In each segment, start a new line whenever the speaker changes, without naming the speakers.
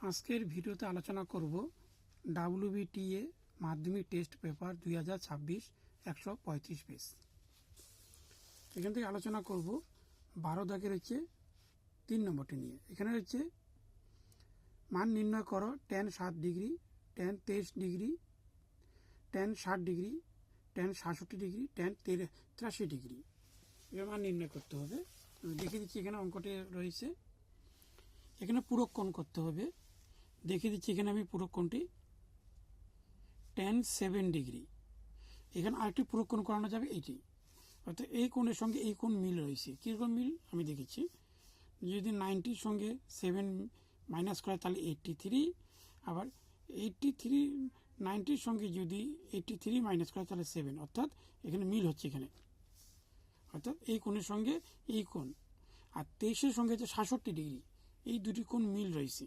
আজকের ভিডিওতে আলোচনা করব WBTA মাধ্যমিক টেস্ট পেপার 2026 135 পেজ। এখান থেকে আলোচনা করব 12 দাগের হচ্ছে 3 নম্বরটি নিয়ে। এখানে হচ্ছে মান নির্ণয় করো tan 7 degree, tan 23 degree, tan 60 degree, tan 67 degree, tan 83 degree. এর মান নির্ণয় করতে হবে। দেখে দিচ্ছি এখানে অঙ্কটি রয়েছে। এখানে পূরক কোণ করতে হবে। দেখে দিচ্ছি এখানে আমি পূরক কোণটি tan 7 ডিগ্রি। এখানে আরেকটি পূরক কোণ করানো যাবে এইটি, অর্থাৎ এই কোণের সঙ্গে এই কোণ মিল রয়েছে। কীরকম মিল আমি দেখেছি, যদি 90-র সঙ্গে 7 মাইনাস করা তাহলে 83, আবার 83 90-র সঙ্গে যদি 83 মাইনাস করা তাহলে 7, অর্থাৎ এখানে মিল হচ্ছে। এখানে অর্থাৎ এই কোণের সঙ্গে এই কোণ, আর 23-এর সঙ্গে হচ্ছে 67 ডিগ্রি, এই দুটি কোণ মিল রয়েছে।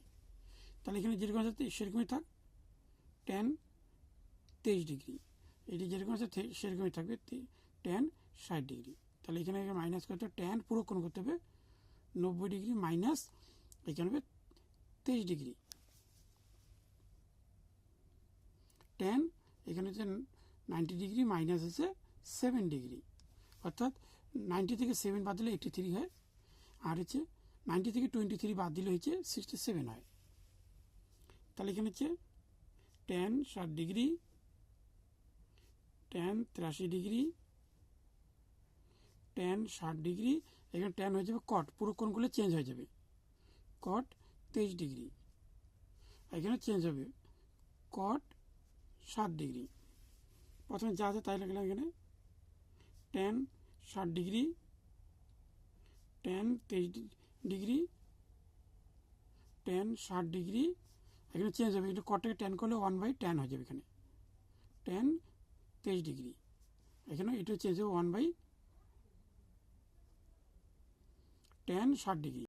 তাহলে এখানে যেরকম আছে সেরকমই থাক tan 23 ডিগ্রি, এটি যেরকম আছে সেরকমই থাকবে tan 60 ডিগ্রি। তাহলে এখানে মাইনাস করতে হবে, tan পূরক কোণ করতে হবে 90 ডিগ্রি মাইনাস এখানে হবে 23 ডিগ্রি। tan এখানে হচ্ছে 90 ডিগ্রি মাইনাস আছে 7 ডিগ্রি, অর্থাৎ 90 থেকে 7 বাদ দিলে 83 হয়, আর হচ্ছে 90 থেকে 23 বাদ দিলে হচ্ছে 67 হয়। তাহলে এখানে হচ্ছে tan 60 degree, tan 83 degree, tan 60 degree, এখানে tan হয়ে যাবে cot, পুরো কোণগুলো চেঞ্জ হয়ে যাবে, cot 23 ডিগ্রি, এখানে চেঞ্জ হবে cot 7 ডিগ্রি। প্রথমে যা আছে তাই লিখলাম এখানে tan 60 degree, tan 23 degree, tan 60 degree, এখানে চেঞ্জ হবে, এটা কটটাকে tan করলে 1/tan হয়ে যাবে, এখানে tan 23 ডিগ্রি, এখানে এটা চেঞ্জ হবে 1/tan 60 ডিগ্রি।